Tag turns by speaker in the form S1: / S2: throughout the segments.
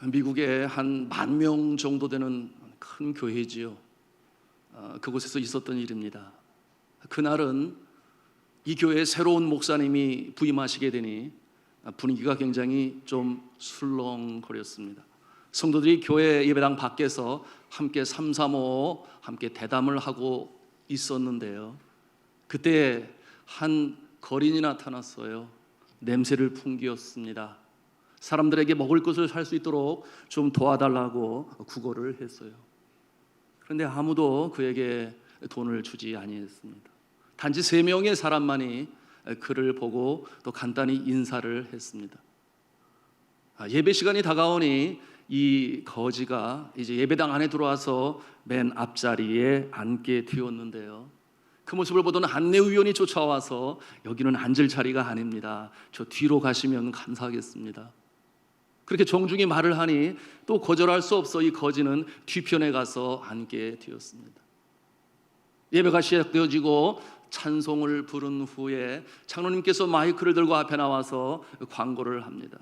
S1: 미국에 한 10,000명 정도 되는 큰 교회지요. 그곳에서 있었던 일입니다. 그날은 이 교회에 새로운 목사님이 부임하시게 되니 분위기가 굉장히 좀 술렁거렸습니다. 성도들이 교회 예배당 밖에서 함께 삼삼오오 함께 대담을 하고 있었는데요, 그때 한 거린이 나타났어요. 냄새를 풍기었습니다. 사람들에게 먹을 것을 살 수 있도록 좀 도와달라고 구걸을 했어요. 그런데 아무도 그에게 돈을 주지 아니했습니다. 단지 3명의 사람만이 그를 보고 또 간단히 인사를 했습니다. 예배 시간이 다가오니 이 거지가 이제 예배당 안에 들어와서 맨 앞자리에 앉게 되었는데요, 그 모습을 보던 안내위원이 쫓아와서 여기는 앉을 자리가 아닙니다. 저 뒤로 가시면 감사하겠습니다. 그렇게 정중히 말을 하니 또 거절할 수 없어 이 거지는 뒤편에 가서 앉게 되었습니다. 예배가 시작되어지고 찬송을 부른 후에 장로님께서 마이크를 들고 앞에 나와서 광고를 합니다.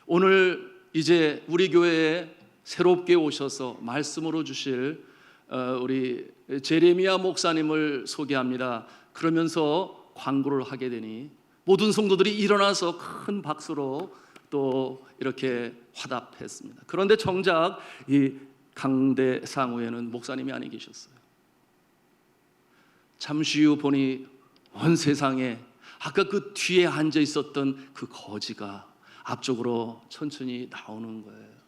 S1: 오늘 이제 우리 교회에 새롭게 오셔서 말씀으로 주실 우리 제레미야 목사님을 소개합니다. 그러면서 광고를 하게 되니 모든 성도들이 일어나서 큰 박수로 또 이렇게 화답했습니다. 그런데 정작 이 강대상후에는 목사님이 아니 계셨어요. 잠시 후 보니 온 세상에 아까 그 뒤에 앉아 있었던 그 거지가 앞쪽으로 천천히 나오는 거예요.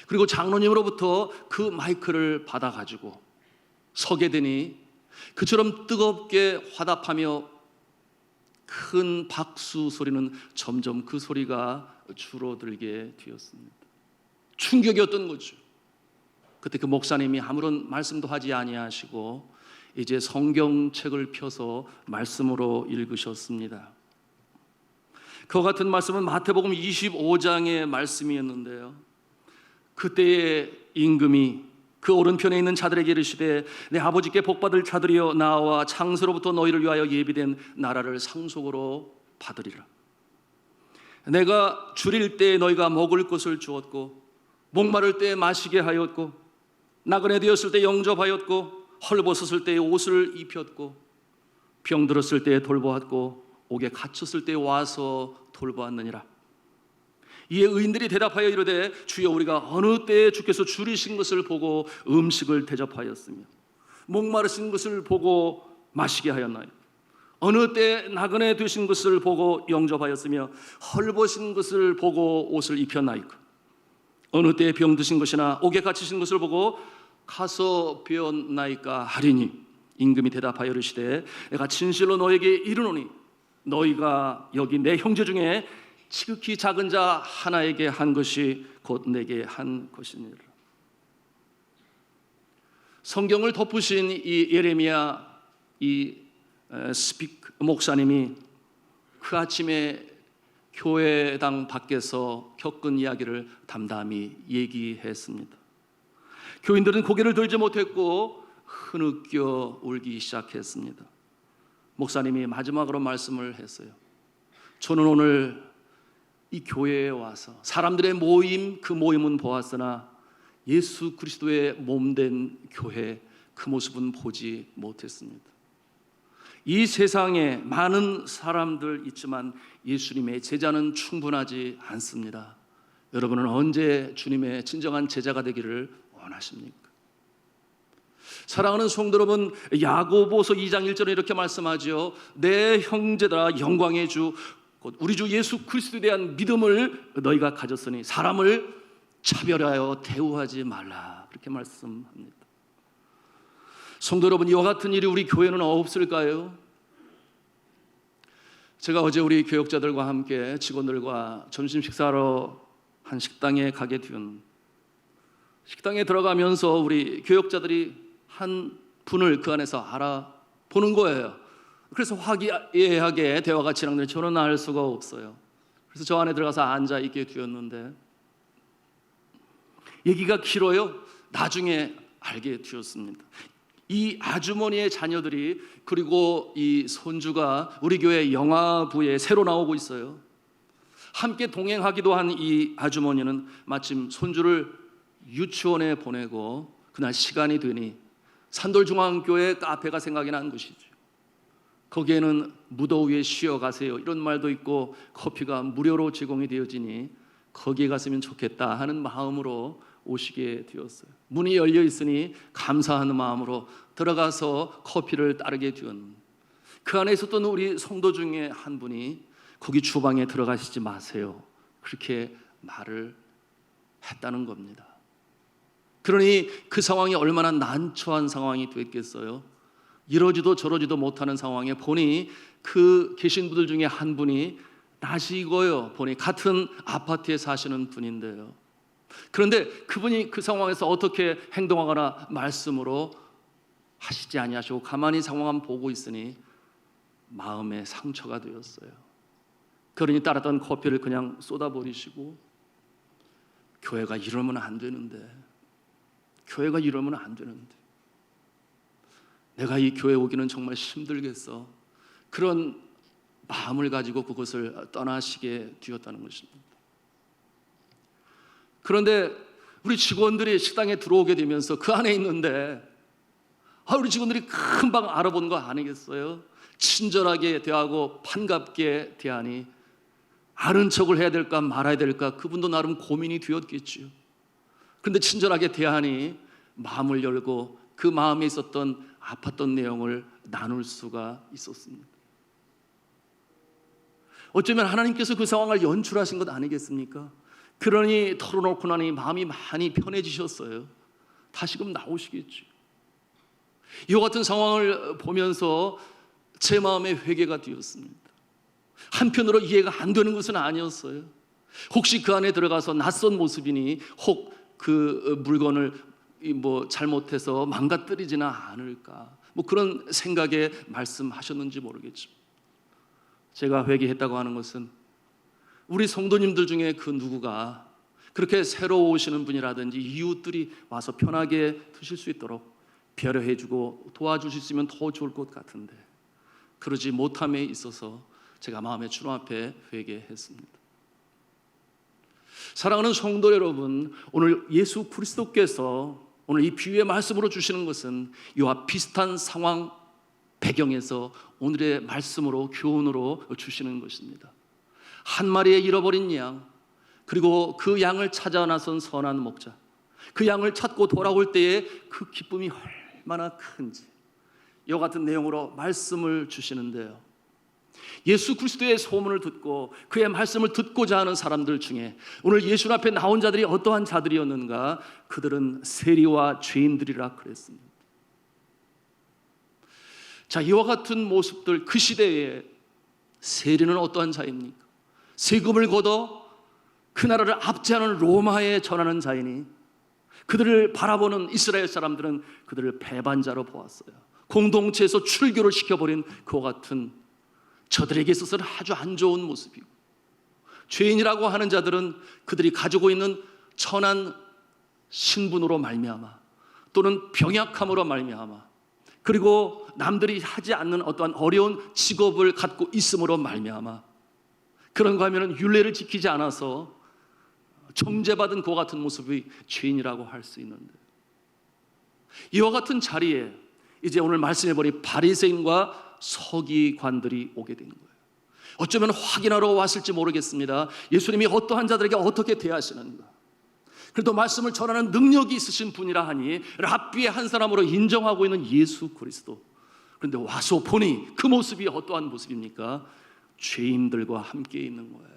S1: 그리고 장로님으로부터 그 마이크를 받아가지고 서게 되니 그처럼 뜨겁게 화답하며 큰 박수 소리는 점점 그 소리가 줄어들게 되었습니다. 충격이었던 거죠. 그때 그 목사님이 아무런 말씀도 하지 아니하시고 이제 성경책을 펴서 말씀으로 읽으셨습니다. 그와 같은 말씀은 마태복음 25장의 말씀이었는데요, 그때의 임금이 그 오른편에 있는 자들에게 이르시되 내 아버지께 복받을 자들이여 나와 창세로부터 너희를 위하여 예비된 나라를 상속으로 받으리라. 내가 줄일 때 너희가 먹을 것을 주었고 목마를 때 마시게 하였고 나그네 되었을 때 영접하였고 헐벗었을 때 옷을 입혔고 병들었을 때 돌보았고 옥에 갇혔을 때 와서 돌보았느니라. 이에 의인들이 대답하여 이르되 주여 우리가 어느 때에 주께서 줄이신 것을 보고 음식을 대접하였으며 목마르신 것을 보고 마시게 하였나요? 어느 때 나그네 되신 것을 보고 영접하였으며 헐벗은 것을 보고 옷을 입혔나이까? 어느 때에 병드신 것이나 옥에 갇히신 것을 보고 가서 배웠나이까 하리니 임금이 대답하여 이르시되 내가 진실로 너에게 이르노니 너희가 여기 내 형제 중에 지극히 작은 자 하나에게 한 것이 곧 내게 한 것이니라. 성경을 덮으신 이 예레미야 이 스피크 목사님이 그 아침에 교회당 밖에서 겪은 이야기를 담담히 얘기했습니다. 교인들은 고개를 들지 못했고 흐느껴 울기 시작했습니다. 목사님이 마지막으로 말씀을 했어요. 저는 오늘 이 교회에 와서 사람들의 모임, 그 모임은 보았으나 예수 그리스도의 몸된 교회 그 모습은 보지 못했습니다. 이 세상에 많은 사람들 있지만 예수님의 제자는 충분하지 않습니다. 여러분은 언제 주님의 진정한 제자가 되기를 원하십니까? 사랑하는 성도 여러분, 야고보서 2장 1절에 이렇게 말씀하죠. 내 형제들아 영광의 주 곧 우리 주 예수 그리스도에 대한 믿음을 너희가 가졌으니 사람을 차별하여 대우하지 말라, 그렇게 말씀합니다. 성도 여러분, 이와 같은 일이 우리 교회는 없을까요? 제가 어제 우리 교역자들과 함께 직원들과 점심 식사하러 한 식당에 가게 된, 식당에 들어가면서 우리 교역자들이 한 분을 그 안에서 알아보는 거예요. 그래서 화기애애하게 대화가 진행되는데 저는 알 수가 없어요. 그래서 저 안에 들어가서 앉아 있게 되었는데 얘기가 길어요. 나중에 알게 되었습니다. 이 아주머니의 자녀들이 그리고 이 손주가 우리 교회 영화부에 새로 나오고 있어요. 함께 동행하기도 한 이 아주머니는 마침 손주를 유치원에 보내고 그날 시간이 되니 산돌중앙교회 카페가 생각이 난 것이죠. 거기에는 무더위에 쉬어가세요 이런 말도 있고 커피가 무료로 제공이 되어지니 거기에 갔으면 좋겠다 하는 마음으로 오시게 되었어요. 문이 열려 있으니 감사하는 마음으로 들어가서 커피를 따르게 되었는데 그 안에 있었던 우리 성도 중에 한 분이 거기 주방에 들어가시지 마세요 그렇게 말을 했다는 겁니다. 그러니 그 상황이 얼마나 난처한 상황이 됐겠어요. 이러지도 저러지도 못하는 상황에 보니 그 계신 분들 중에 한 분이 나시고요 보니 같은 아파트에 사시는 분인데요. 그런데 그분이 그 상황에서 어떻게 행동하거나 말씀으로 하시지 아니하시고 가만히 상황만 보고 있으니 마음에 상처가 되었어요. 그러니 따랐던 커피를 그냥 쏟아버리시고 교회가 이러면 안 되는데 교회가 이러면 안 되는데 내가 이 교회 오기는 정말 힘들겠어 그런 마음을 가지고 그것을 떠나시게 되었다는 것입니다. 그런데 우리 직원들이 식당에 들어오게 되면서 그 안에 있는데 우리 직원들이 금방 알아본 거 아니겠어요? 친절하게 대하고 반갑게 대하니 아는 척을 해야 될까 말아야 될까 그분도 나름 고민이 되었겠죠. 그런데 친절하게 대하니 마음을 열고 그 마음에 있었던 아팠던 내용을 나눌 수가 있었습니다. 어쩌면 하나님께서 그 상황을 연출하신 것 아니겠습니까? 그러니 털어놓고 나니 마음이 많이 편해지셨어요. 다시금 나오시겠죠. 이와 같은 상황을 보면서 제 마음에 회개가 되었습니다. 한편으로 이해가 안 되는 것은 아니었어요. 혹시 그 안에 들어가서 낯선 모습이니 혹 그 물건을 잘못해서 망가뜨리지는 않을까 그런 생각에 말씀하셨는지 모르겠죠. 제가 회개했다고 하는 것은 우리 성도님들 중에 그 누구가 그렇게 새로 오시는 분이라든지 이웃들이 와서 편하게 드실 수 있도록 배려해주고 도와주실 수 있으면 더 좋을 것 같은데 그러지 못함에 있어서 제가 마음의 주님 앞에 회개했습니다. 사랑하는 성도 여러분, 오늘 예수 그리스도께서 오늘 이 비유의 말씀으로 주시는 것은 이와 비슷한 상황 배경에서 오늘의 말씀으로 교훈으로 주시는 것입니다. 한 마리의 잃어버린 양 그리고 그 양을 찾아 나선 선한 목자 그 양을 찾고 돌아올 때에 그 기쁨이 얼마나 큰지 이와 같은 내용으로 말씀을 주시는데요. 예수 그리스도의 소문을 듣고 그의 말씀을 듣고자 하는 사람들 중에 오늘 예수 앞에 나온 자들이 어떠한 자들이었는가? 그들은 세리와 죄인들이라 그랬습니다. 자, 이와 같은 모습들 그 시대에 세리는 어떠한 자입니까? 세금을 걷어 그 나라를 압제하는 로마에 전하는 자이니 그들을 바라보는 이스라엘 사람들은 그들을 배반자로 보았어요. 공동체에서 출교를 시켜버린 그와 같은 저들에게 있어서는 아주 안 좋은 모습이고 죄인이라고 하는 자들은 그들이 가지고 있는 천한 신분으로 말미암아 또는 병약함으로 말미암아 그리고 남들이 하지 않는 어떠한 어려운 직업을 갖고 있음으로 말미암아 그런가 하면 율례를 지키지 않아서 정죄받은 그와 같은 모습이 죄인이라고 할 수 있는데 이와 같은 자리에 이제 오늘 말씀해버린 바리새인과 서기관들이 오게 된 거예요. 어쩌면 확인하러 왔을지 모르겠습니다. 예수님이 어떠한 자들에게 어떻게 대하시는가. 그래도 말씀을 전하는 능력이 있으신 분이라 하니 랍비의 한 사람으로 인정하고 있는 예수 그리스도. 그런데 와서 보니 그 모습이 어떠한 모습입니까? 죄인들과 함께 있는 거예요.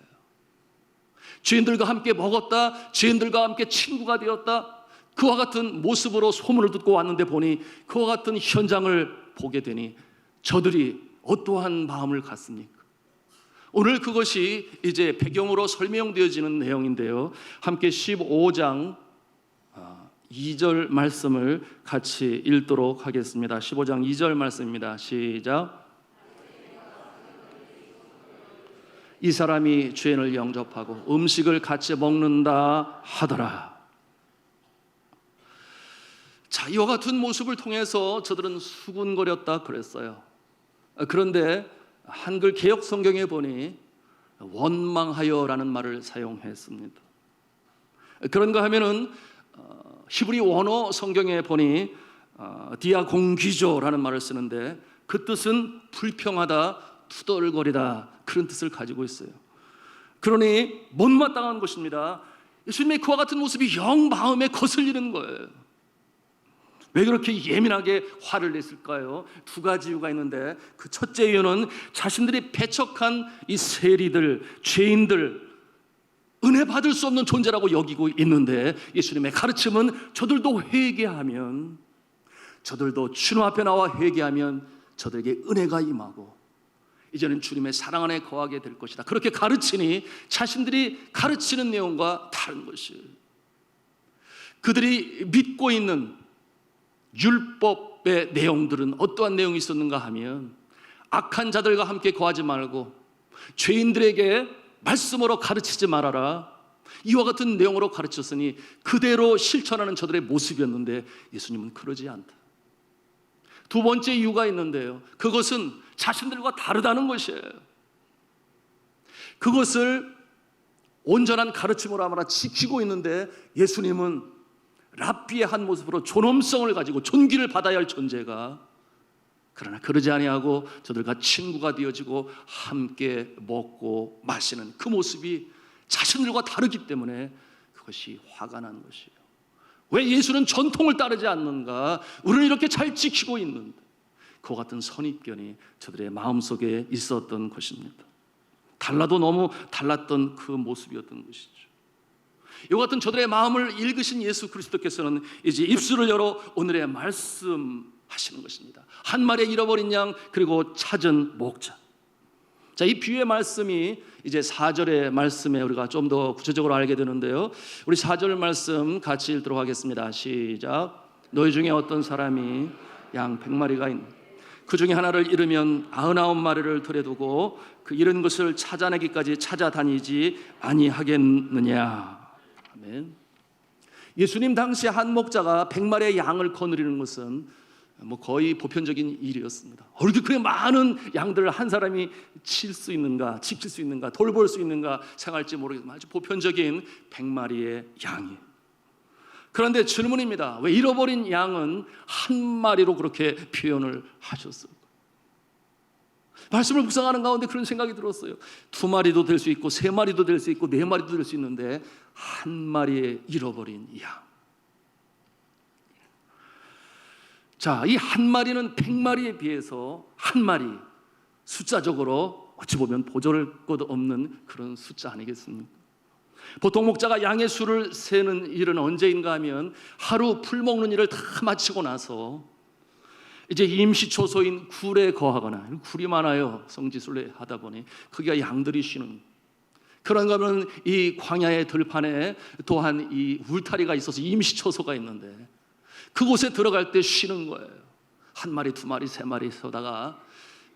S1: 죄인들과 함께 먹었다, 죄인들과 함께 친구가 되었다, 그와 같은 모습으로 소문을 듣고 왔는데 보니 그와 같은 현장을 보게 되니 저들이 어떠한 마음을 갖습니까? 오늘 그것이 이제 배경으로 설명되어지는 내용인데요. 함께 15장 2절 말씀을 같이 읽도록 하겠습니다. 15장 2절 말씀입니다. 시작. 이 사람이 죄인을 영접하고 음식을 같이 먹는다 하더라. 자, 이와 같은 모습을 통해서 저들은 수군거렸다 그랬어요. 그런데 한글 개역 성경에 보니 원망하여라는 말을 사용했습니다. 그런가 하면은 히브리 원어 성경에 보니 디아공귀조라는 말을 쓰는데 그 뜻은 불평하다, 투덜거리다, 그런 뜻을 가지고 있어요. 그러니 못마땅한 것입니다. 예수님의 그와 같은 모습이 영 마음에 거슬리는 거예요. 왜 그렇게 예민하게 화를 냈을까요? 두 가지 이유가 있는데, 그 첫째 이유는 자신들이 배척한 이 세리들, 죄인들, 은혜 받을 수 없는 존재라고 여기고 있는데, 예수님의 가르침은 저들도 회개하면, 저들도 주님 앞에 나와 회개하면 저들에게 은혜가 임하고 이제는 주님의 사랑 안에 거하게 될 것이다. 그렇게 가르치니 자신들이 가르치는 내용과 다른 것이에요. 그들이 믿고 있는 율법의 내용들은 어떠한 내용이 있었는가 하면, 악한 자들과 함께 거하지 말고 죄인들에게 말씀으로 가르치지 말아라, 이와 같은 내용으로 가르쳤으니 그대로 실천하는 저들의 모습이었는데, 예수님은 그러지 않다. 두 번째 이유가 있는데요, 그것은 자신들과 다르다는 것이에요. 그것을 온전한 가르침으로 아무나 지키고 있는데, 예수님은 랍비의 한 모습으로 존엄성을 가지고 존귀를 받아야 할 존재가, 그러나 그러지 아니하고 저들과 친구가 되어지고 함께 먹고 마시는 그 모습이 자신들과 다르기 때문에 그것이 화가 난 것이에요. 왜 예수는 전통을 따르지 않는가? 우리는 이렇게 잘 지키고 있는데. 그와 같은 선입견이 저들의 마음속에 있었던 것입니다. 달라도 너무 달랐던 그 모습이었던 것이죠. 이와 같은 저들의 마음을 읽으신 예수 그리스도께서는 이제 입술을 열어 오늘의 말씀하시는 것입니다. 한 마리의 잃어버린 양, 그리고 찾은 목자. 자, 이 비유의 말씀이 이제 4절의 말씀에 우리가 좀 더 구체적으로 알게 되는데요, 우리 4절 말씀 같이 읽도록 하겠습니다. 시작. 너희 중에 어떤 사람이 양 100마리가 있는, 그 중에 하나를 잃으면 99마리를 들여 두고 그 잃은 것을 찾아내기까지 찾아다니지 아니하겠느냐. 아멘. 예수님 당시 한 목자가 100마리의 양을 거느리는 것은 거의 보편적인 일이었습니다. 어떻게 그래 많은 양들을 한 사람이 칠 수 있는가, 지킬 수 있는가, 돌볼 수 있는가 생각할지 모르겠지만 아주 보편적인 100마리의 양이에요. 그런데 질문입니다. 왜 잃어버린 양은 한 마리로 그렇게 표현을 하셨어요? 말씀을 묵상하는 가운데 그런 생각이 들었어요. 2마리도 될 수 있고 3마리도 될 수 있고 4마리도 될 수 있는데 한 마리의 잃어버린 양. 자, 이 한 마리는 100마리에 비해서 한 마리, 숫자적으로 어찌 보면 보잘 것 없는 그런 숫자 아니겠습니까? 보통 목자가 양의 수를 세는 일은 언제인가 하면 하루 풀 먹는 일을 다 마치고 나서 이제 임시초소인 굴에 거하거나, 굴이 많아요. 성지순례 하다 보니 거기가 양들이 쉬는, 그런가 하면 이 광야의 들판에 또한 이 울타리가 있어서 임시초소가 있는데 그곳에 들어갈 때 쉬는 거예요. 1마리, 2마리, 3마리 서다가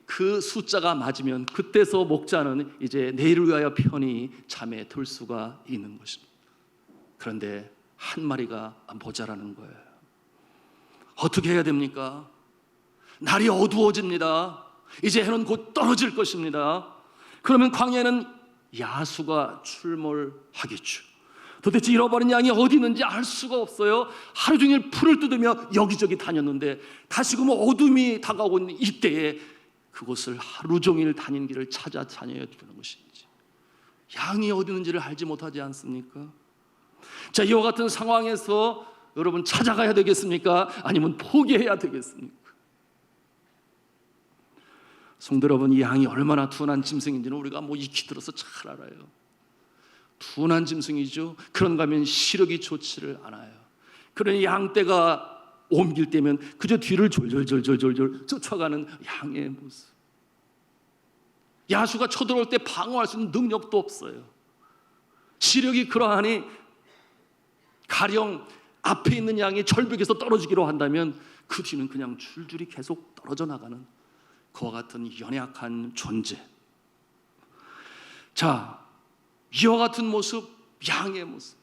S1: 그 숫자가 맞으면 그때서 목자는 이제 내일을 위하여 편히 잠에 들 수가 있는 것입니다. 그런데 1마리가 모자라는 거예요. 어떻게 해야 됩니까? 날이 어두워집니다. 이제 해는 곧 떨어질 것입니다. 그러면 광야에는 야수가 출몰하겠죠. 도대체 잃어버린 양이 어디 있는지 알 수가 없어요. 하루 종일 풀을 뜯으며 여기저기 다녔는데 다시금 어둠이 다가오고 있는 이때에 그곳을 하루 종일 다닌 길을 찾아 다녀야 되는 것인지, 양이 어디 있는지를 알지 못하지 않습니까? 자, 이와 같은 상황에서 여러분 찾아가야 되겠습니까? 아니면 포기해야 되겠습니까? 성도 여러분, 이 양이 얼마나 둔한 짐승인지는 우리가 익히 들어서 잘 알아요. 둔한 짐승이죠. 그런가 하면 시력이 좋지를 않아요. 그러니 양떼가 옮길 때면 그저 뒤를 졸졸졸졸졸 쫓아가는 양의 모습. 야수가 쳐들어올 때 방어할 수 있는 능력도 없어요. 시력이 그러하니 가령 앞에 있는 양이 절벽에서 떨어지기로 한다면 그 뒤는 그냥 줄줄이 계속 떨어져 나가는 그와 같은 연약한 존재. 자, 이와 같은 모습, 양의 모습.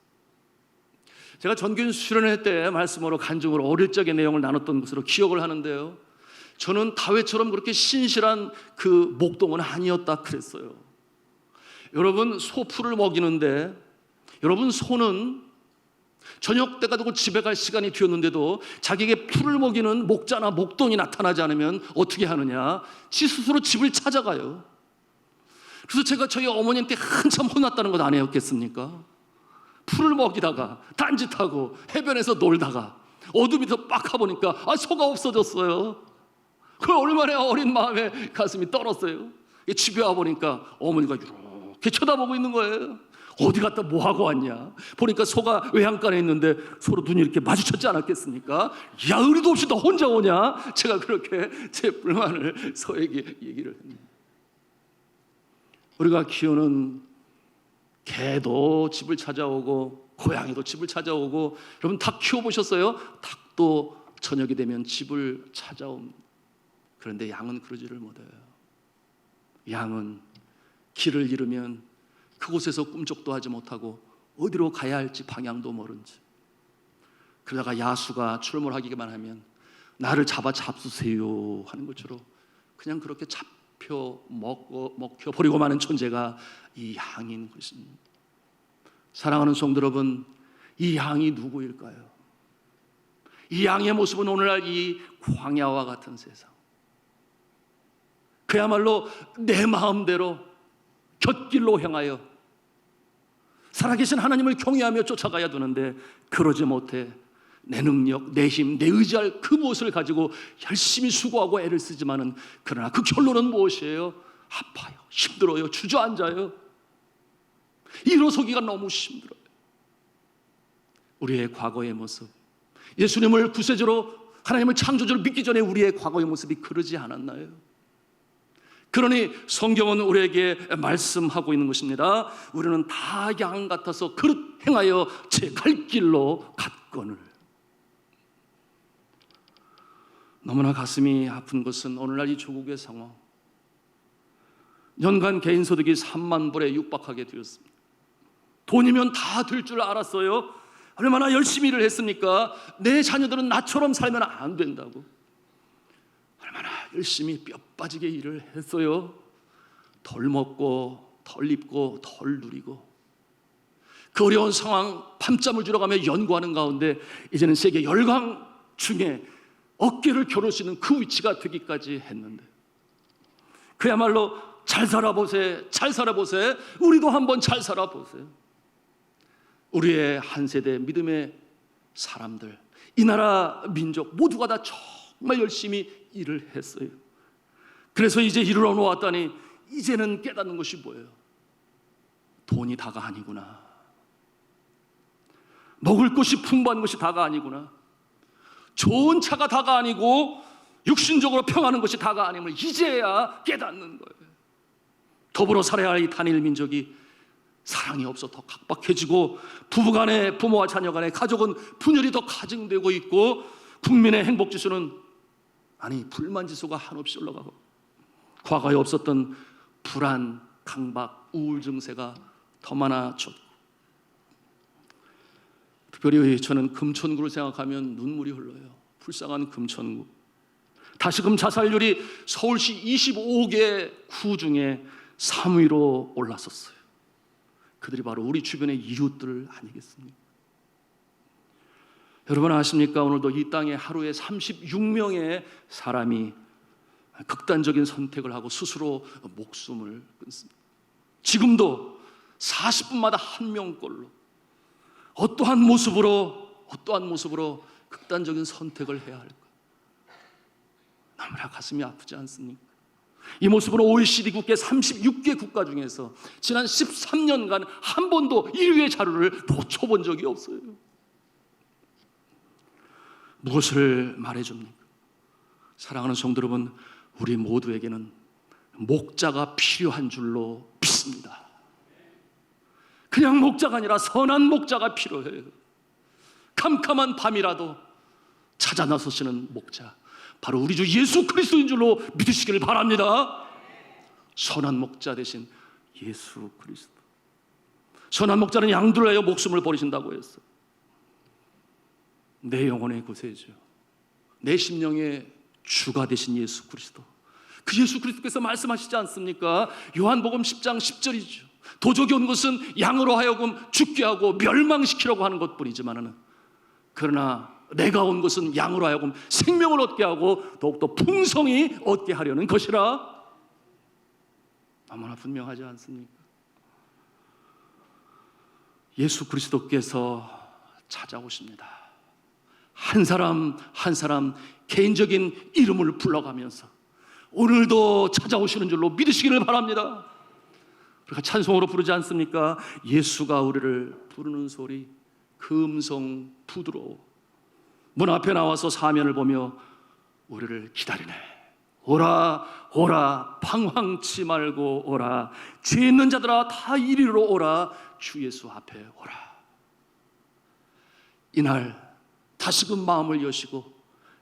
S1: 제가 전교인 수련회 때 말씀으로 간증으로 어릴 적의 내용을 나눴던 것으로 기억을 하는데요, 저는 다윗처럼 그렇게 신실한 그 목동은 아니었다 그랬어요. 여러분, 소풀을 먹이는데, 여러분, 소는 저녁 때가 되고 집에 갈 시간이 되었는데도 자기에게 풀을 먹이는 목자나 목동이 나타나지 않으면 어떻게 하느냐? 지 스스로 집을 찾아가요. 그래서 제가 저희 어머니한테 한참 혼났다는 것 아니었겠습니까? 풀을 먹이다가 딴짓하고 해변에서 놀다가 어둠이 더 빡 가보니까 소가 없어졌어요. 그 얼마나 어린 마음에 가슴이 떨었어요. 집에 와보니까 어머니가 이렇게 쳐다보고 있는 거예요. 어디 갔다 뭐하고 왔냐? 보니까 소가 외양간에 있는데 서로 눈이 이렇게 마주쳤지 않았겠습니까? 야, 의리도 없이 너 혼자 오냐? 제가 그렇게 제 불만을 소에게 얘기를 했습니다. 우리가 키우는 개도 집을 찾아오고 고양이도 집을 찾아오고, 여러분 닭 키워보셨어요? 닭도 저녁이 되면 집을 찾아옵니다. 그런데 양은 그러지를 못해요. 양은 길을 잃으면 그곳에서 꿈쩍도 하지 못하고 어디로 가야 할지 방향도 모른 채, 그러다가 야수가 출몰하기만 하면 나를 잡수세요 하는 것처럼 그냥 그렇게 잡혀 먹혀버리고 마는 존재가 이 양인 것입니다. 사랑하는 성도 여러분, 이 양이 누구일까요? 이 양의 모습은 오늘날 이 광야와 같은 세상, 그야말로 내 마음대로 곁길로 향하여 살아계신 하나님을 경외하며 쫓아가야 되는데, 그러지 못해 내 능력, 내 힘, 내 의지할 그 무엇을 가지고 열심히 수고하고 애를 쓰지만은, 그러나 그 결론은 무엇이에요? 아파요, 힘들어요, 주저앉아요. 일어서기가 너무 힘들어요. 우리의 과거의 모습, 예수님을 구세주로, 하나님을 창조주로 믿기 전에 우리의 과거의 모습이 그러지 않았나요? 그러니 성경은 우리에게 말씀하고 있는 것입니다. 우리는 다 양 같아서 그릇 행하여 제 갈 길로 갔거늘. 너무나 가슴이 아픈 것은 오늘날 이 조국의 상황, 연간 개인 소득이 3만 불에 육박하게 되었습니다. 돈이면 다 될 줄 알았어요. 얼마나 열심히 일을 했습니까? 내 자녀들은 나처럼 살면 안 된다고 얼마나 열심히 뼈 빠지게 일을 했어요. 덜 먹고 덜 입고 덜 누리고, 그 어려운 상황 밤잠을 줄여가며 연구하는 가운데 이제는 세계 열강 중에 어깨를 겨룰 수 있는 그 위치가 되기까지 했는데, 그야말로 잘 살아보세, 잘 살아보세, 우리도 한번 잘 살아보세요. 우리의 한 세대 믿음의 사람들, 이 나라 민족 모두가 다 정말 열심히 일을 했어요. 그래서 이제 이르러 놓았다니 이제는 깨닫는 것이 뭐예요? 돈이 다가 아니구나. 먹을 것이 풍부한 것이 다가 아니구나. 좋은 차가 다가 아니고 육신적으로 평하는 것이 다가 아님을 이제야 깨닫는 거예요. 더불어 살아야 할 이 단일 민족이 사랑이 없어 더 각박해지고, 부부간에, 부모와 자녀간에, 가족은 분열이 더 가증되고 있고, 국민의 행복지수는, 불만지수가 한없이 올라가고, 과거에 없었던 불안, 강박, 우울 증세가 더 많아졌고, 특별히 저는 금천구를 생각하면 눈물이 흘러요. 불쌍한 금천구. 다시금 자살률이 서울시 25개 구 중에 3위로 올랐었어요. 그들이 바로 우리 주변의 이웃들 아니겠습니까? 여러분 아십니까? 오늘도 이 땅에 하루에 36명의 사람이 극단적인 선택을 하고 스스로 목숨을 끊습니다. 지금도 40분마다 한 명꼴로 어떠한 모습으로 극단적인 선택을 해야 할까? 너무나 가슴이 아프지 않습니까? 이 모습은 OECD 국계 36개 국가 중에서 지난 13년간 한 번도 1위의 자료를 놓쳐본 적이 없어요. 무엇을 말해줍니까? 사랑하는 성도 여러분, 우리 모두에게는 목자가 필요한 줄로 믿습니다. 그냥 목자가 아니라 선한 목자가 필요해요. 캄캄한 밤이라도 찾아 나서시는 목자, 바로 우리 주 예수 그리스도인 줄로 믿으시기를 바랍니다. 선한 목자 대신 예수 그리스도. 선한 목자는 양들을 위하여 목숨을 버리신다고 했어요. 내 영혼의 구세주, 내 심령의 주가 되신 예수 그리스도, 그 예수 그리스도께서 말씀하시지 않습니까? 요한복음 10장 10절이죠. 도적이 온 것은 양으로 하여금 죽게 하고 멸망시키려고 하는 것뿐이지만은, 그러나 내가 온 것은 양으로 하여금 생명을 얻게 하고 더욱더 풍성히 얻게 하려는 것이라. 너무나 분명하지 않습니까? 예수 그리스도께서 찾아오십니다. 한 사람 한 사람 개인적인 이름을 불러가면서 오늘도 찾아오시는 줄로 믿으시기를 바랍니다. 우리가 찬송으로 부르지 않습니까? 예수가 우리를 부르는 소리, 그 음성 부드러워. 문 앞에 나와서 사면을 보며 우리를 기다리네. 오라 오라, 방황치 말고 오라. 죄 있는 자들아 다 이리로 오라. 주 예수 앞에 오라. 이날 다시금 마음을 여시고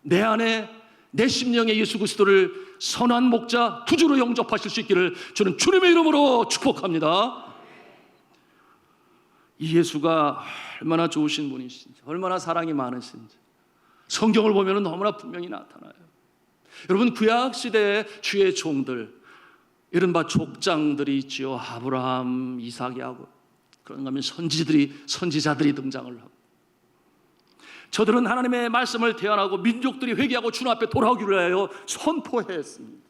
S1: 내 안에, 내 심령에 예수 그리스도를 선한 목자, 구주로 영접하실 수 있기를 저는 주님의 이름으로 축복합니다. 이 예수가 얼마나 좋으신 분이신지, 얼마나 사랑이 많으신지 성경을 보면 너무나 분명히 나타나요. 여러분, 구약 시대의 주의 종들, 이른바 족장들이 있지요. 아브라함, 이삭, 야곱. 그런가 하면 선지자들이 등장을 하고, 저들은 하나님의 말씀을 대안하고 민족들이 회개하고 주님 앞에 돌아오기를 하여 선포했습니다.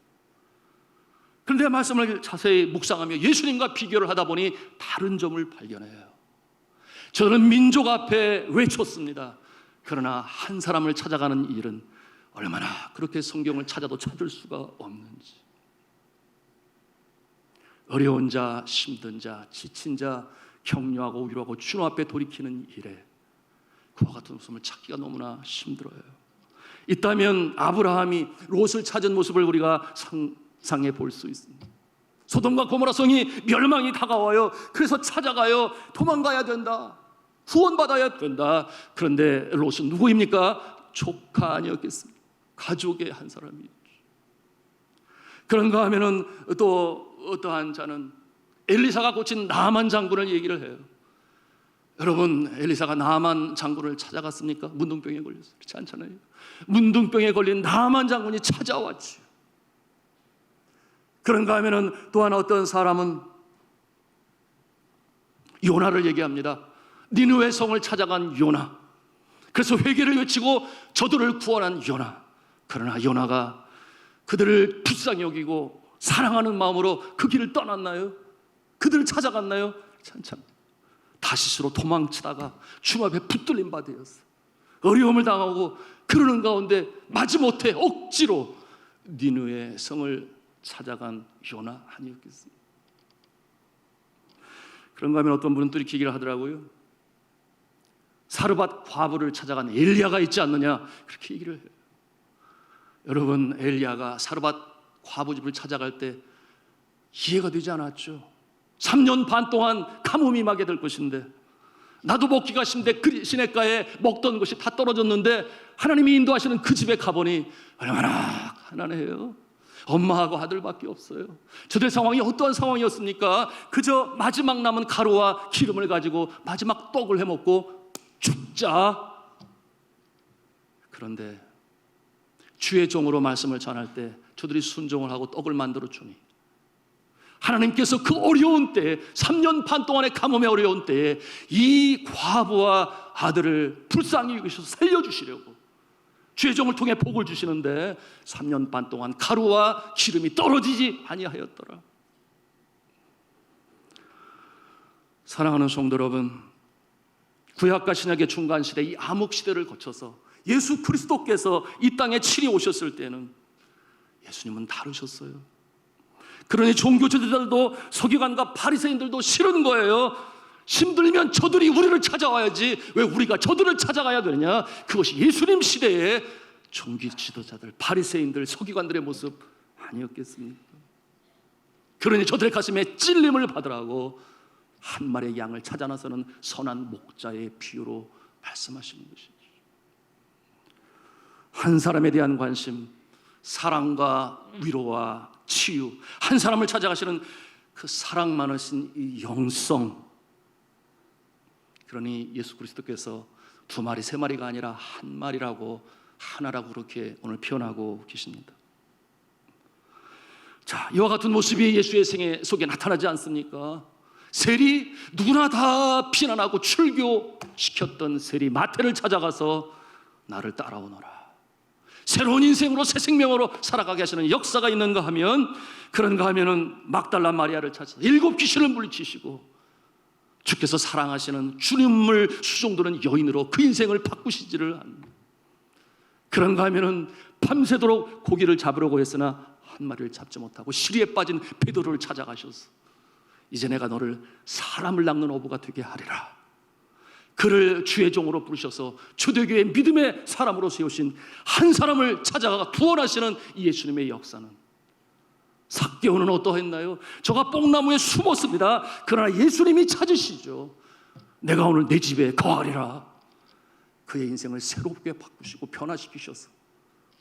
S1: 그런데 말씀을 자세히 묵상하며 예수님과 비교를 하다 보니 다른 점을 발견해요. 저는 민족 앞에 외쳤습니다. 그러나 한 사람을 찾아가는 일은 얼마나 그렇게 성경을 찾아도 찾을 수가 없는지. 어려운 자, 힘든 자, 지친 자 격려하고 위로하고 주님 앞에 돌이키는 일에 그와 같은 모습을 찾기가 너무나 힘들어요. 있다면 아브라함이 롯을 찾은 모습을 우리가 상상해 볼 수 있습니다. 소돔과 고모라 성이 멸망이 다가와요. 그래서 찾아가요. 도망가야 된다, 구원받아야 된다. 그런데 롯은 누구입니까? 조카 아니었겠습니까? 가족의 한 사람이죠. 그런가 하면은 또 어떠한 자는 엘리사가 고친 나만 장군을 얘기를 해요. 여러분, 엘리사가 나만 장군을 찾아갔습니까? 문둥병에 걸렸어요. 그렇지 않잖아요. 문둥병에 걸린 나만 장군이 찾아왔죠. 그런가 하면은 또한 어떤 사람은 요나를 얘기합니다. 니느웨 성을 찾아간 요나, 그래서 회개를 외치고 저들을 구원한 요나. 그러나 요나가 그들을 불쌍히 여기고 사랑하는 마음으로 그 길을 떠났나요? 그들을 찾아갔나요? 참 다시스로 도망치다가 주님 앞에 붙들림 바 되었어. 어려움을 당하고 그러는 가운데 마지못해 억지로 니느웨 성을 찾아간 요나 아니었겠습니까? 그런가 하면 어떤 분은 또 이렇게 얘기를 하더라고요. 사르밧 과부를 찾아간 엘리야가 있지 않느냐, 그렇게 얘기를 해요. 여러분, 엘리야가 사르밧 과부 집을 찾아갈 때 이해가 되지 않았죠. 3년 반 동안 가뭄이 임하게 될 것인데, 나도 먹기가 힘든데 그 시냇가에 먹던 것이 다 떨어졌는데 하나님이 인도하시는 그 집에 가보니 얼마나 가난해요. 엄마하고 아들밖에 없어요. 저들 상황이 어떠한 상황이었습니까? 그저 마지막 남은 가루와 기름을 가지고 마지막 떡을 해먹고 죽자. 그런데 주의 종으로 말씀을 전할 때 저들이 순종을 하고 떡을 만들어 주니 하나님께서 그 어려운 때에, 3년 반 동안의 가뭄의 어려운 때에 이 과부와 아들을 불쌍히 여기셔서 살려주시려고 주의 종을 통해 복을 주시는데 3년 반 동안 가루와 기름이 떨어지지 아니하였더라. 사랑하는 성도 여러분, 구약과 신약의 중간시대, 이 암흑시대를 거쳐서 예수 그리스도께서 이 땅에 친히 오셨을 때는 예수님은 다르셨어요. 그러니 종교 지도자들도 서기관과 바리새인들도 싫은 거예요. 힘들면 저들이 우리를 찾아와야지 왜 우리가 저들을 찾아가야 되느냐. 그것이 예수님 시대의 종교 지도자들, 바리새인들, 서기관들의 모습 아니었겠습니까? 그러니 저들의 가슴에 찔림을 받으라고 한 마리의 양을 찾아 나서는 선한 목자의 비유로 말씀하시는 것이죠. 한 사람에 대한 관심, 사랑과 위로와 치유, 한 사람을 찾아가시는 그 사랑 많으신 이 영성. 그러니 예수 그리스도께서 두 마리, 세 마리가 아니라 한 마리라고, 하나라고 그렇게 오늘 표현하고 계십니다. 자, 이와 같은 모습이 예수의 생애 속에 나타나지 않습니까? 셀이 누구나 다 비난하고 출교시켰던 셀이 마태를 찾아가서 나를 따라오너라, 새로운 인생으로 새 생명으로 살아가게 하시는 역사가 있는가 하면, 그런가 하면은 막달라 마리아를 찾아서 7 귀신을 물리치시고 주께서 사랑하시는 주님을 수종드는 여인으로 그 인생을 바꾸시지를 않는, 그런가 하면은 밤새도록 고기를 잡으려고 했으나 한 마리를 잡지 못하고 시리에 빠진 베드로를 찾아가셔서 이제 내가 너를 사람을 낚는 어부가 되게 하리라, 그를 주의 종으로 부르셔서 초대교회의 믿음의 사람으로 세우신 한 사람을 찾아가 구원하시는 이 예수님의 역사는, 삭개오는 어떠했나요? 저가 뽕나무에 숨었습니다. 그러나 예수님이 찾으시죠. 내가 오늘 내 집에 거하리라. 그의 인생을 새롭게 바꾸시고 변화시키셔서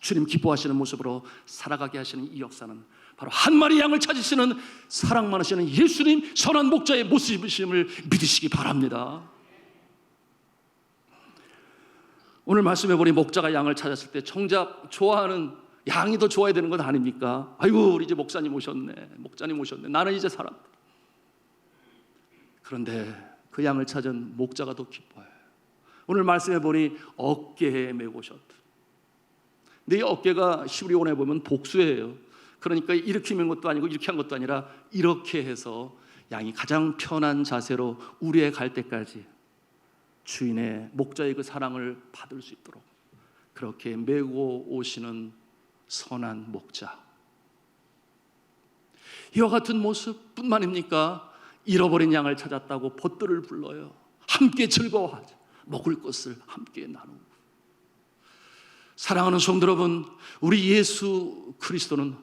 S1: 주님 기뻐하시는 모습으로 살아가게 하시는 이 역사는 바로 한 마리 양을 찾으시는 사랑 많으시는 예수님 선한 목자의 모습이심을 믿으시기 바랍니다. 오늘 말씀해 보니 목자가 양을 찾았을 때 정작 좋아하는 양이 더 좋아야 되는 것 아닙니까? 아이고, 우리 이제 목사님 오셨네, 목자님 오셨네, 나는 이제 살았다. 그런데 그 양을 찾은 목자가 더 기뻐요. 오늘 말씀해 보니 어깨에 메고 오셨다. 근데 이 어깨가 히브리어에 보면 복수예요. 그러니까 이렇게 맨 것도 아니고 이렇게 한 것도 아니라 이렇게 해서 양이 가장 편한 자세로 우리에 갈 때까지 주인의 목자의 그 사랑을 받을 수 있도록 그렇게 메고 오시는 선한 목자. 이와 같은 모습뿐만입니까? 잃어버린 양을 찾았다고 벗들을 불러요. 함께 즐거워하자. 먹을 것을 함께 나누고. 사랑하는 성도 여러분, 우리 예수 그리스도는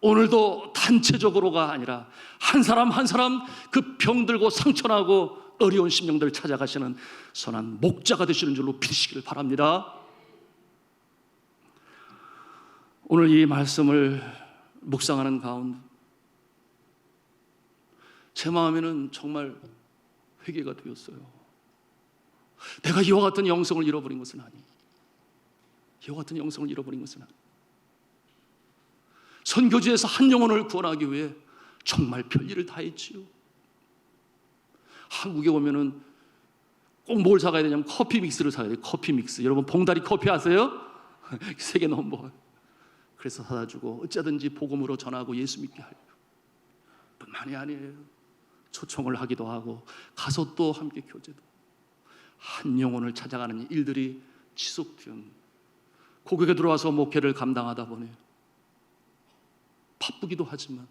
S1: 오늘도 단체적으로가 아니라 한 사람 한 사람 그 병들고 상처나고 어려운 심령들을 찾아가시는 선한 목자가 되시는 줄로 믿으시기를 바랍니다. 오늘 이 말씀을 묵상하는 가운데 제 마음에는 정말 회개가 되었어요. 내가 이와 같은 영성을 잃어버린 것은 아니에요. 이와 같은 영성을 잃어버린 것은 아니에요. 선교지에서 한 영혼을 구원하기 위해 정말 별일을 다 했지요. 한국에 오면은 꼭 뭘 사가야 되냐면 커피 믹스를 사야 돼요. 커피 믹스. 여러분 봉다리 커피 아세요? 세계 넘버. 그래서 사다 주고 어쩌든지 복음으로 전하고 예수 믿게 하려고. 뿐만이 아니에요. 초청을 하기도 하고 가서 또 함께 교제도. 한 영혼을 찾아가는 일들이 지속된 고객에 들어와서 목회를 감당하다 보니 바쁘기도 하지만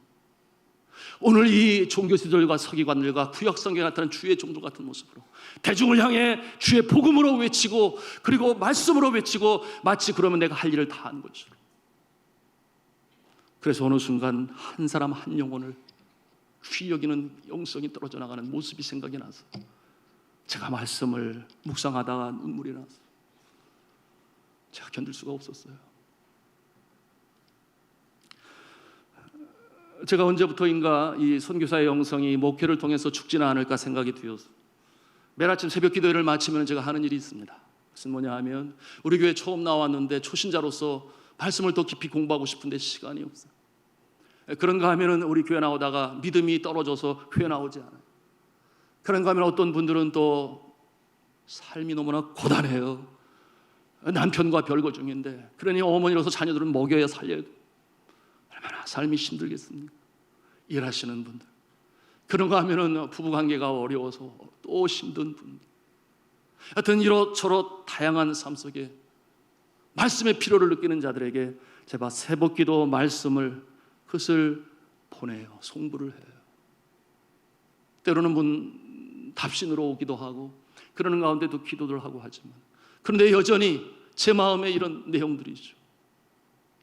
S1: 오늘 이 종교지들과 서기관들과 구약성경에 나타난 주의 종들 같은 모습으로 대중을 향해 주의 복음으로 외치고 그리고 말씀으로 외치고 마치 그러면 내가 할 일을 다 한 것처럼. 그래서 어느 순간 한 사람 한 영혼을 귀히 여기는 영성이 떨어져 나가는 모습이 생각이 나서 제가 말씀을 묵상하다가 눈물이 나서 제가 견딜 수가 없었어요. 제가 언제부터인가 이 선교사의 영성이 목회를 통해서 죽지는 않을까 생각이 되어서 매일 아침 새벽 기도회를 마치면 제가 하는 일이 있습니다. 그것은 뭐냐 하면 우리 교회 처음 나왔는데 초신자로서 말씀을 더 깊이 공부하고 싶은데 시간이 없어요. 그런가 하면 우리 교회 나오다가 믿음이 떨어져서 교회 나오지 않아요. 그런가 하면 어떤 분들은 또 삶이 너무나 고단해요. 남편과 별거 중인데 그러니 어머니로서 자녀들은 먹여야 살려야 돼요. 얼마나 삶이 힘들겠습니까? 일하시는 분들. 그런가 하면은 부부관계가 어려워서 또 힘든 분들. 하여튼 이렇저렇 다양한 삶 속에 말씀의 필요를 느끼는 자들에게 제가 새벽기도 말씀을 그것을 보내요. 송부를 해요. 때로는 문 답신으로 오기도 하고 그러는 가운데도 기도를 하고 하지만 그런데 여전히 제 마음에 이런 내용들이죠.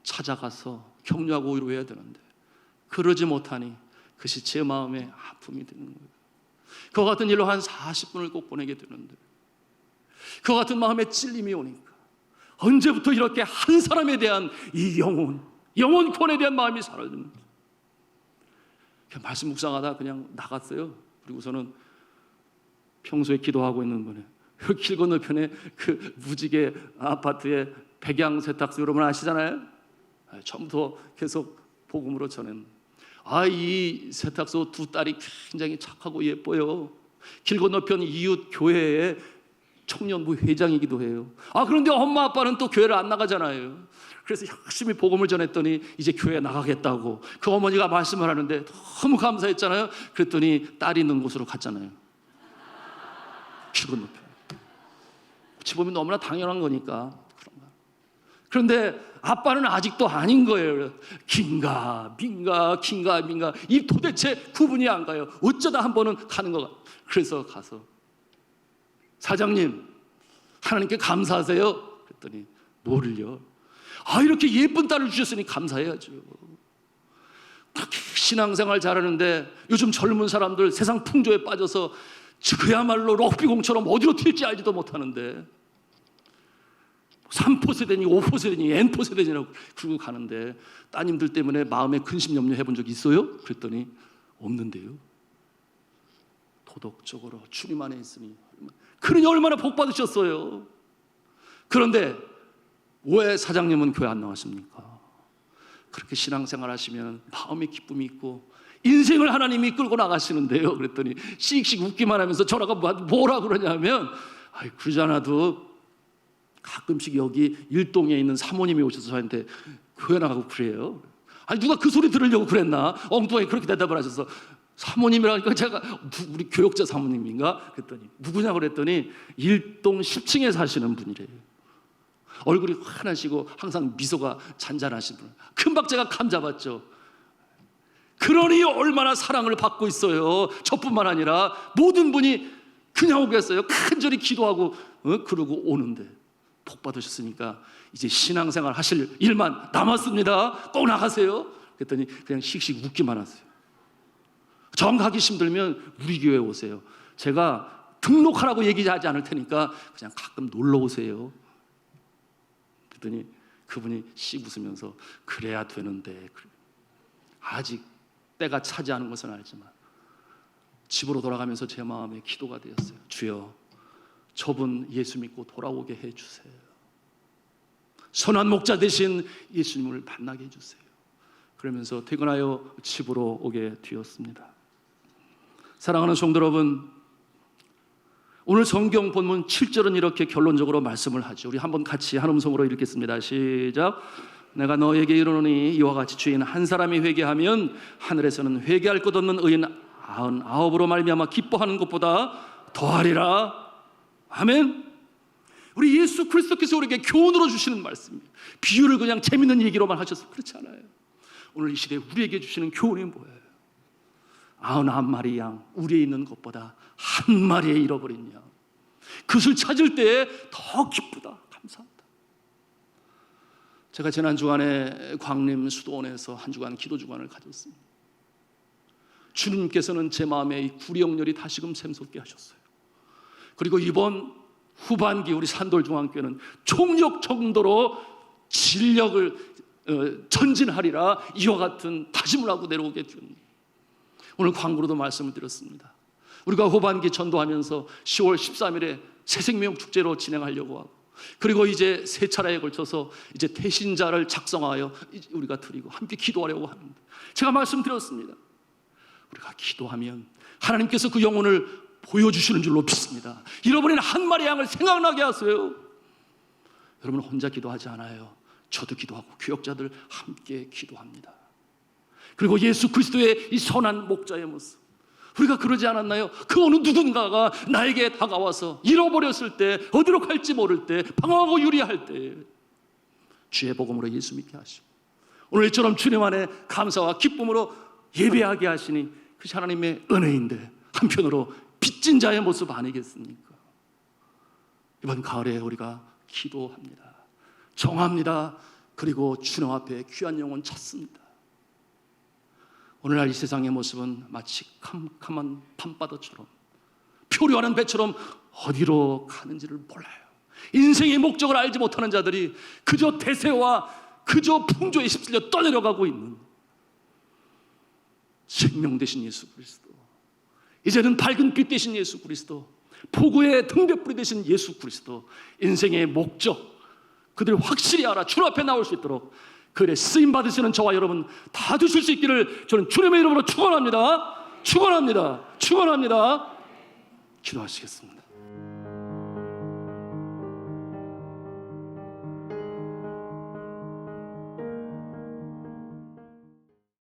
S1: 찾아가서 격려하고 위로해야 되는데 그러지 못하니 그것이 제 마음에 아픔이 되는 거예요. 그와 같은 일로 한 40분을 꼭 보내게 되는데 그와 같은 마음에 찔림이 오니까 언제부터 이렇게 한 사람에 대한 이 영혼 구원에 대한 마음이 사라졌는지 말씀 묵상하다 그냥 나갔어요. 그리고서는 평소에 기도하고 있는 분에 길 건너편에 그 무지개 아파트의 백양 세탁소 여러분 아시잖아요? 처음부터 계속 복음으로 전했는데, 이 세탁소 두 딸이 굉장히 착하고 예뻐요. 길 건너편 이웃 교회의 청년부 회장이기도 해요. 그런데 엄마 아빠는 또 교회를 안 나가잖아요. 그래서 열심히 복음을 전했더니 이제 교회에 나가겠다고 그 어머니가 말씀을 하는데 너무 감사했잖아요. 그랬더니 딸이 있는 곳으로 갔잖아요. 길 건너편. 어찌 보면 너무나 당연한 거니까 그런가. 그런데 아빠는 아직도 아닌 거예요. 긴가 민가 긴가 민가 이 도대체 구분이 안 가요. 어쩌다 한 번은 가는 거 같아요. 그래서 가서 사장님 하나님께 감사하세요. 그랬더니 뭐를요? 이렇게 예쁜 딸을 주셨으니 감사해야죠. 그렇게 신앙생활 잘하는데 요즘 젊은 사람들 세상 풍조에 빠져서 그야말로 럭비공처럼 어디로 튈지 알지도 못하는데 3포 세대니 5포 세대니 N포 세대니라고 그러고 가는데 따님들 때문에 마음에 근심 염려 해본 적 있어요? 그랬더니 없는데요. 도덕적으로 주님 안에 있으니 그러니 얼마나 복 받으셨어요. 그런데 왜 사장님은 교회 안 나왔습니까? 그렇게 신앙생활 하시면 마음의 기쁨이 있고 인생을 하나님이 끌고 나가시는데요. 그랬더니 씩씩 웃기만 하면서 전화가 뭐라 그러냐면 그러지 않아도 가끔씩 여기 일동에 있는 사모님이 오셔서 저한테 교회 나가고 그래요. 누가 그 소리 들으려고 그랬나? 엉뚱하게 그렇게 대답을 하셔서 사모님이라니까 제가 우리 교역자 사모님인가? 그랬더니 누구냐고 그랬더니 일동 10층에 사시는 분이래요. 얼굴이 환하시고 항상 미소가 잔잔하신 분. 금방 제가 감 잡았죠. 그러니 얼마나 사랑을 받고 있어요. 저뿐만 아니라 모든 분이 그냥 오겠어요. 간절히 기도하고 그러고 오는데 복 받으셨으니까 이제 신앙생활 하실 일만 남았습니다. 꼭 나가세요. 그랬더니 그냥 씩씩 웃기만 하세요. 정 가기 힘들면 우리 교회 오세요. 제가 등록하라고 얘기하지 않을 테니까 그냥 가끔 놀러 오세요. 그랬더니 그분이 씩 웃으면서 그래야 되는데 아직 때가 차지 않은 것은 알지만 집으로 돌아가면서 제 마음에 기도가 되었어요. 주여 저분 예수 믿고 돌아오게 해주세요. 선한 목자 되신 예수님을 만나게 해주세요. 그러면서 퇴근하여 집으로 오게 되었습니다. 사랑하는 성도 여러분, 오늘 성경 본문 7절은 이렇게 결론적으로 말씀을 하죠. 우리 한번 같이 한 음성으로 읽겠습니다. 시작. 내가 너에게 이르노니 이와 같이 죄인 한 사람이 회개하면 하늘에서는 회개할 것 없는 의인 99으로 말미암아 기뻐하는 것보다 더하리라. 아멘. 우리 예수 그리스도께서 우리에게 교훈으로 주시는 말씀입니다. 비유를 그냥 재밌는 얘기로만 하셔서 그렇지 않아요. 오늘 이 시대에 우리에게 주시는 교훈이 뭐예요? 99마리 양 우리에 있는 것보다 한 마리에 잃어버린 양, 그것을 찾을 때에 더 기쁘다, 감사하다. 제가 지난 주간에 광림 수도원에서 한 주간 기도 주간을 가졌습니다. 주님께서는 제 마음에 이 구령열이 다시금 샘솟게 하셨어요. 그리고 이번 후반기 우리 산돌중앙교회는 총력 정도로 진력을 전진하리라 이와 같은 다짐을 하고 내려오게 되었습니다. 오늘 광고로도 말씀을 드렸습니다. 우리가 후반기 전도하면서 10월 13일에 새생명 축제로 진행하려고 하고, 그리고 이제 세 차례에 걸쳐서 이제 태신자를 작성하여 우리가 드리고 함께 기도하려고 하는데, 제가 말씀드렸습니다. 우리가 기도하면 하나님께서 그 영혼을 보여주시는 줄로 믿습니다. 잃어버린 한 마리 양을 생각나게 하세요. 여러분 혼자 기도하지 않아요. 저도 기도하고 교역자들 함께 기도합니다. 그리고 예수 그리스도의 이 선한 목자의 모습, 우리가 그러지 않았나요? 그 어느 누군가가 나에게 다가와서 잃어버렸을 때, 어디로 갈지 모를 때, 방황하고 유리할 때 주의 복음으로 예수 믿게 하시고, 오늘처럼 주님 안에 감사와 기쁨으로 예배하게 하시니 그것이 하나님의 은혜인데, 한편으로 빚진 자의 모습 아니겠습니까? 이번 가을에 우리가 기도합니다. 정합니다. 그리고 주님 앞에 귀한 영혼 찾습니다. 오늘날 이 세상의 모습은 마치 캄캄한 밤바다처럼, 표류하는 배처럼 어디로 가는지를 몰라요. 인생의 목적을 알지 못하는 자들이 그저 대세와 그저 풍조에 휩쓸려 떠내려가고 있는 생명 되신 예수 그리스도, 이제는 밝은 빛 되신 예수 그리스도, 포구의 등대불이 되신 예수 그리스도, 인생의 목적, 그들이 확실히 알아 주 앞에 나올 수 있도록 그의 쓰임 받으시는 저와 여러분 다 되실 수 있기를 저는 주님의 이름으로 축원합니다. 축원합니다. 축원합니다. 기도하시겠습니다.